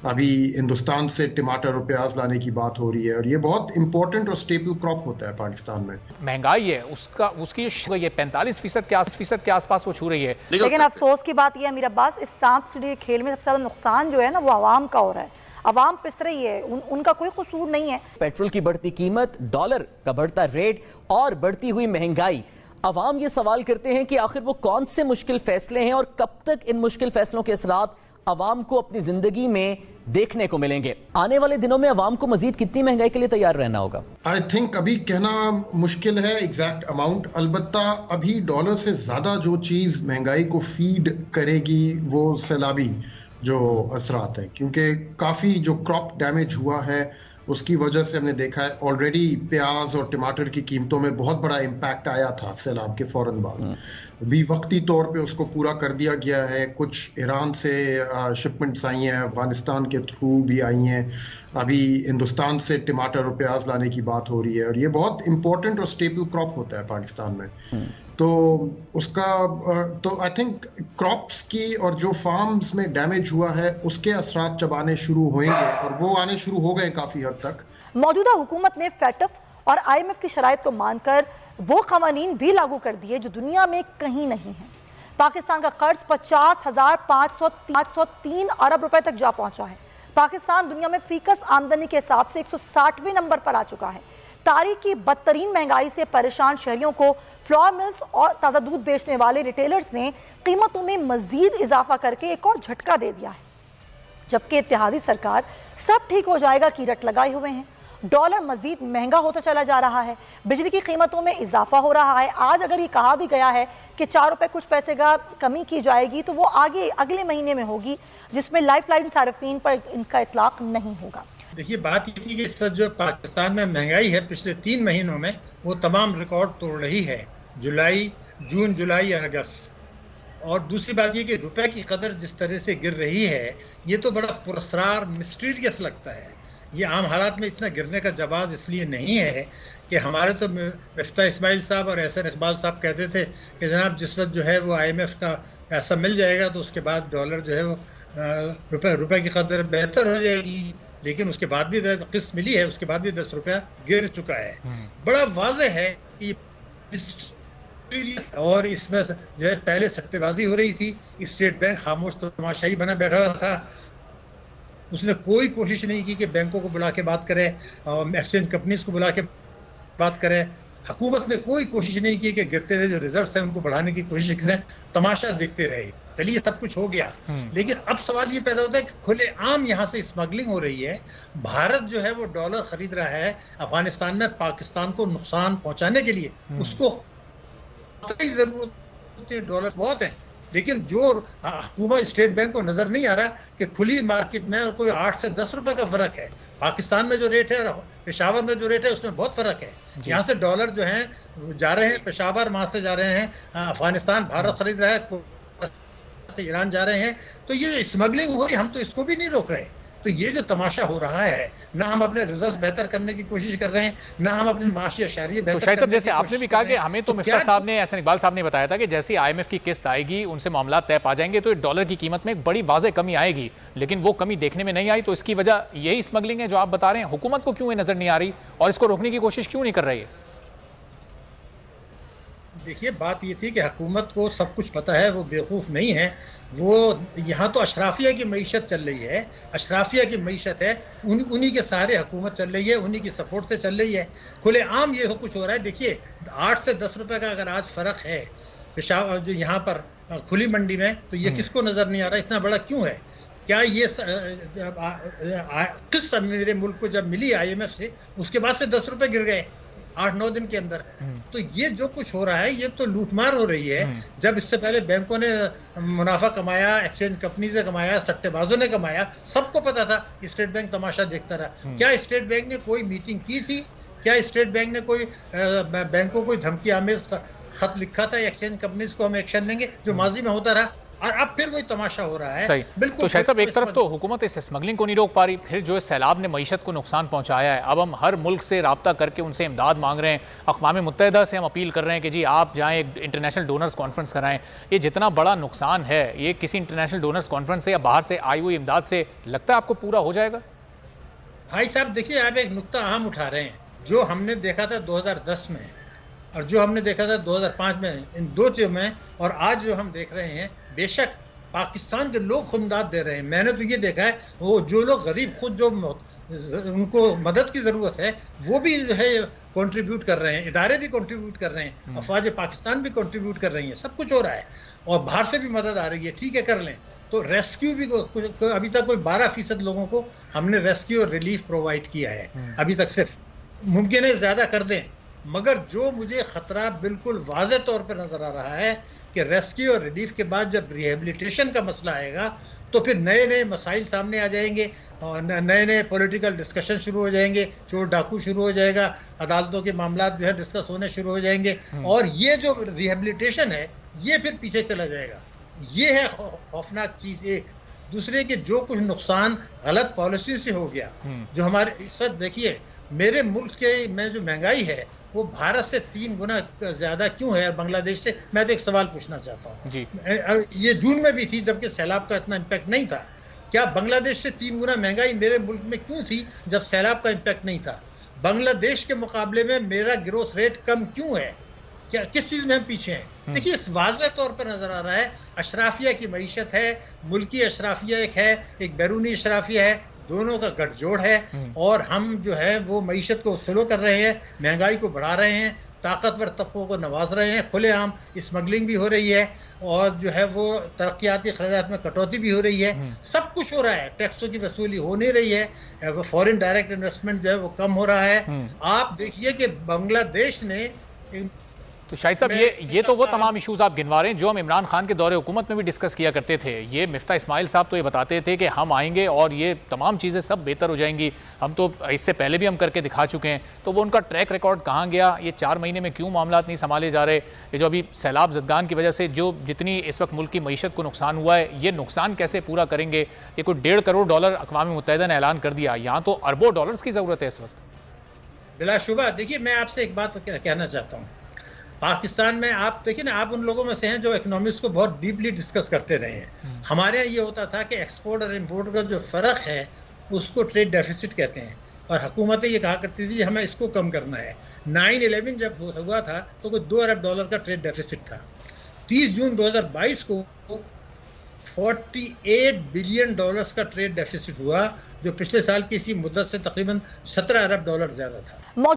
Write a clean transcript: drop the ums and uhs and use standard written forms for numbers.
अभी हिंदुस्तान से टमाटर और प्याज लाने की बात हो रही है और ये बहुत इंपॉर्टेंट और स्टेपल क्रॉप होता है पाकिस्तान में। महंगाई है उसकी ये 45% के आसपास वो छू रही है। लेकिन अफसोस की बात यह है अमीर अब्बास, इस सांप सीढ़ी खेल में सबसे ज्यादा नुकसान जो है ना वो आवाम का हो रहा है। आवाम पिस रही है, उनका कोई कसूर नहीं है। पेट्रोल की बढ़ती कीमत, डॉलर का बढ़ता रेट और बढ़ती हुई महंगाई, अवाम ये सवाल करते हैं कि आखिर वो कौन से मुश्किल फैसले हैं और कब तक इन मुश्किल फैसलों के असरात अवाम को अपनी जिंदगी में देखने को मिलेंगे। आने वाले दिनों में अवाम को मजीद कितनी महंगाई के लिए तैयार रहना होगा? आई थिंक अभी कहना मुश्किल है एग्जैक्ट अमाउंट। अलबत्ता अभी डॉलर से ज्यादा जो चीज महंगाई को फीड करेगी वो सैलाबी जो असरात है, क्योंकि काफी जो क्रॉप डैमेज हुआ है उसकी वजह से हमने देखा है ऑलरेडी प्याज और टमाटर की कीमतों में बहुत बड़ा इम्पैक्ट आया था सैलाब के फौरन बाद। भी वक्ती तौर पे उसको पूरा कर दिया गया है। कुछ ईरान से शिपमेंट्स आई हैं, अफगानिस्तान के थ्रू भी आई हैं। अभी हिंदुस्तान से टमाटर और प्याज लाने की बात हो रही है और ये बहुत इंपॉर्टेंट और स्टेपल क्रॉप होता है पाकिस्तान में। तो उसका तो आई थिंक क्रॉप्स की और जो फार्म्स में डैमेज हुआ है उसके असरात जब आने शुरू होंगे, और वो आने शुरू हो गए काफी हद तक। मौजूदा हुकूमत ने फेटफ और IMF की शराइत को मानकर वो कवानीन भी लागू कर दिए जो दुनिया में कहीं नहीं है। पाकिस्तान का कर्ज 50,503 अरब रुपए तक जा पहुंचा है। पाकिस्तान दुनिया में फीकस आमदनी के हिसाब से 160वें नंबर पर आ चुका है। तारीख की बदतरीन महंगाई से परेशान शहरियों को फ्लोर मिल्स और ताज़ा दूध बेचने वाले रिटेलर्स ने कीमतों में मजीद इजाफा करके एक और झटका दे दिया है। जबकि इत्तेहादी सरकार सब ठीक हो जाएगा की रट लगाए हुए हैं। डॉलर मजीद महंगा होता चला जा रहा है, बिजली की कीमतों में इजाफा हो रहा है। आज अगर ये कहा भी गया है कि 4 रुपए कुछ पैसे का कमी की जाएगी तो वो आगे अगले महीने में होगी, जिसमें लाइफलाइन सार्फिन पर इनका इतलाक नहीं होगा। देखिए, बात ये थी कि इस वक्त जो पाकिस्तान में महंगाई है पिछले 3 महीनों में वो तमाम रिकॉर्ड तोड़ रही है, जून जुलाई और अगस्त। और दूसरी बात ये कि रुपए की कदर जिस तरह से गिर रही है ये तो बड़ा पुरस्कार मिस्टीरियस लगता है। ये आम हालात में इतना गिरने का जवाब इसलिए नहीं है कि हमारे तो मिफ्ता इस्माइल साहब और एहसन इकबाल साहब कहते थे कि जनाब जिस वक्त जो है वो IMF का पैसा मिल जाएगा तो उसके बाद डॉलर जो है वो रुपए की कदर बेहतर हो जाएगी। लेकिन उसके बाद भी किस्त मिली है, उसके बाद भी 10 रुपया गिर चुका है। बड़ा वाज़ेह है कि और इसमें जो है पहले सट्टेबाजी हो रही थी। स्टेट बैंक खामोश तो तमाशाई बना बैठा था। उसने कोई कोशिश नहीं की कि बैंकों को बुला के बात करे और एक्सचेंज कंपनीज को बुला के बात करे। हुकूमत ने कोई कोशिश नहीं की कि गिरते हुए जो रिजर्व्स हैं उनको बढ़ाने की कोशिश करें, तमाशा देखते रहे। चलिए सब कुछ हो गया, लेकिन अब सवाल ये पैदा होता है कि खुलेआम यहाँ से स्मगलिंग हो रही है। भारत जो है वो डॉलर खरीद रहा है अफगानिस्तान में पाकिस्तान को नुकसान पहुंचाने के लिए। उसको जरूरत है, डॉलर बहुत है, लेकिन जो हुकूमत स्टेट बैंक को नजर नहीं आ रहा कि खुली मार्केट में कोई 8 से 10 रुपए का फर्क है। पाकिस्तान में जो रेट है और पेशावर में जो रेट है उसमें बहुत फर्क है। यहाँ से डॉलर जो है जा रहे हैं पेशावर, वहां से जा रहे हैं अफगानिस्तान, भारत खरीद रहा है, से ईरान जा रहे हैं। तो ये स्मगलिंग हो रही, हम तो इसको भी नहीं रोक रहे। तो ये जो तमाशा हो रहा है, ना हम अपने रिजल्ट बेहतर करने की कोशिश कर रहे हैं, ना हम अपने माशी अशारिये बेहतर करने की कोशिश कर रहे हैं। तो जैसे आपने भी कहा कि हमें तो मिफ्ता साहब ने, एहसन इकबाल साहब ने बताया था कि जैसे IMF की किस्त आएगी उनसे मामला तय पा जाएंगे तो डॉलर की कीमत में एक बड़ी वाज़ेह कमी आएगी, लेकिन वो कमी देखने में नहीं आई। तो इसकी वजह यही स्मगलिंग है जो आप बता रहे हैं। हुकूमत को क्यों ये नजर नहीं आ रही और इसको रोकने की कोशिश क्यों नहीं कर रही है? देखिए, बात ये थी कि हुकूमत को सब कुछ पता है, वो बेवकूफ़ नहीं है। वो यहाँ तो अशराफिया की मईशत चल रही है, अशराफिया की मईशत है, उन्हीं के सहारे हुकूमत चल रही है, उन्हीं की सपोर्ट से चल रही है। खुलेआम ये कुछ हो रहा है। देखिए, 8 से 10 रुपए का अगर आज फ़र्क है पेशावर जो यहाँ पर खुली मंडी में, तो ये किसको नज़र नहीं आ रहा? इतना बड़ा क्यों है? क्या ये किस्त मेरे मुल्क को जब मिली IMF से उसके बाद से 10 रुपए गिर गए 8-9 दिन के अंदर। तो ये जो कुछ हो रहा है ये तो लूटमार हो रही है। जब इससे पहले बैंकों ने मुनाफा कमाया, एक्सचेंज कंपनी से कमाया, सट्टेबाजों ने कमाया, सबको पता था। स्टेट बैंक तमाशा देखता रहा। क्या स्टेट बैंक ने कोई मीटिंग की थी? क्या स्टेट बैंक ने कोई बैंकों को धमकी आमेज खत लिखा था एक्सचेंज कंपनीज को हम एक्शन लेंगे, जो माजी में होता रहा? और अब फिर वही तमाशा हो रहा है। सही। बिल्कुल। तो शायद साहब, एक तरफ तो हुकूमत इस स्मगलिंग को नहीं रोक पा रही, फिर जो सैलाब ने मईशत को नुकसान पहुंचाया है, अब हम हर मुल्क से राब्ता करके उनसे इमदाद मांग रहे हैं, अक़वाम मुत्तहिदा से हम अपील कर रहे हैं कि जी आप जाएं, एक इंटरनेशनल डोनर्स कॉन्फ्रेंस कराएं। ये जितना बड़ा नुकसान है, ये किसी इंटरनेशनल डोनर्स कॉन्फ्रेंस से या बाहर से आई हुई इमदाद से लगता है आपको पूरा हो जाएगा? भाई साहब देखिए, आप एक नुक्ता अहम उठा रहे हैं। जो हमने देखा था 2010 में और जो हमने देखा था 2005 में, इन दो चीज़ों में और आज जो हम देख रहे हैं, बेशक पाकिस्तान के लोग खुमदाद दे रहे हैं। मैंने तो ये देखा है, वो जो लोग गरीब खुद जो उनको मदद की ज़रूरत है वो भी जो है कंट्रीब्यूट कर रहे हैं, इदारे भी कंट्रीब्यूट कर रहे हैं, अफवाज पाकिस्तान भी कंट्रीब्यूट कर रही हैं, सब कुछ हो रहा है और बाहर से भी मदद आ रही है। ठीक है, कर लें। तो रेस्क्यू भी अभी तक कोई 12% लोगों को हमने रेस्क्यू और रिलीफ प्रोवाइड किया है अभी तक। सिर्फ मुमकिन है ज़्यादा कर दें, मगर जो मुझे ख़तरा बिल्कुल वाज़े तौर पर नज़र आ रहा है कि रेस्क्यू और रिलीफ के बाद जब रिहेबिलिटेशन का मसला आएगा तो फिर नए नए मसाइल सामने आ जाएंगे और नए नए पॉलिटिकल डिस्कशन शुरू हो जाएंगे, चोर डाकू शुरू हो जाएगा, अदालतों के मामला जो है डिस्कस होने शुरू हो जाएंगे और ये जो रिहेबिलिटेशन है ये फिर पीछे चला जाएगा। ये है खौफनाक चीज़। एक दूसरे के जो कुछ नुकसान गलत पॉलिसी से हो गया, जो हमारे इस वक्त देखिए मेरे मुल्क के में जो महंगाई है वो भारत से 3 गुना ज़्यादा क्यों है बांग्लादेश से? मैं तो एक सवाल पूछना चाहता हूँ जी। ये जून में भी थी जबकि सैलाब का इतना इम्पैक्ट नहीं था। क्या बांग्लादेश से 3 गुना महंगाई मेरे मुल्क में क्यों थी जब सैलाब का इम्पैक्ट नहीं था? बांग्लादेश के मुकाबले में मेरा ग्रोथ रेट कम क्यों है? क्या किस चीज़ में हम पीछे हैं? देखिए, इस वाज़े तौर पर नज़र आ रहा है अशराफिया की मईशत है, मुल्की अशराफिया एक है, एक बैरूनी अशराफिया है, दोनों का गठजोड़ है और हम जो है वो मईशत को स्लो कर रहे हैं, महंगाई को बढ़ा रहे हैं, ताकतवर तबकों को नवाज रहे हैं, खुलेआम स्मगलिंग भी हो रही है और जो है वो तरक्याती अखराजात में कटौती भी हो रही है। सब कुछ हो रहा है, टैक्सों की वसूली हो नहीं रही है, फॉरेन डायरेक्ट इन्वेस्टमेंट जो है वो कम हो रहा है। आप देखिए कि बांग्लादेश ने तो शाहिद साहब, ये तो वो तमाम इश्यूज आप गिनवा रहे हैं जो हम इमरान खान के दौरे हुकूमत में भी डिस्कस किया करते थे। ये मिफ्ता इस्माइल साहब तो ये बताते थे कि हम आएंगे और ये तमाम चीज़ें सब बेहतर हो जाएंगी। हम तो इससे पहले भी हम करके दिखा चुके हैं। तो वो उनका ट्रैक रिकॉर्ड कहाँ गया? ये 4 महीने में क्यों मामला नहीं संभाले जा रहे? ये जो अभी सैलाब ज़दगान की वजह से जो जितनी इस वक्त मुल्क की मईशत को नुकसान हुआ है, ये नुकसान कैसे पूरा करेंगे? ये कोई $1.5 करोड़ अक़वाम मुत्तहिदा ने ऐलान कर दिया, यहाँ तो अरबों डॉलर्स की ज़रूरत है इस वक्त। बिलाशुबा देखिए, मैं आपसे एक बात कहना चाहता हूँ। पाकिस्तान में आप देखिए ना, आप उन लोगों में से हैं जो इकोनॉमिक्स को बहुत डीपली डिस्कस करते रहे हैं। हमारे यहाँ ये होता था कि एक्सपोर्ट और इंपोर्ट का जो फ़र्क है उसको ट्रेड डेफिसिट कहते हैं और हुकूमतें ये कहा करती थी हमें इसको कम करना है। 9/11 जब हुआ था तो कोई $2 अरब का ट्रेड डेफिसिट था। 30 जून 2022 को $48 बिलियन का ट्रेड डेफिसिट हुआ, जो पिछले साल की इसी मुद्दत से तकरीबन $17 अरब ज़्यादा था।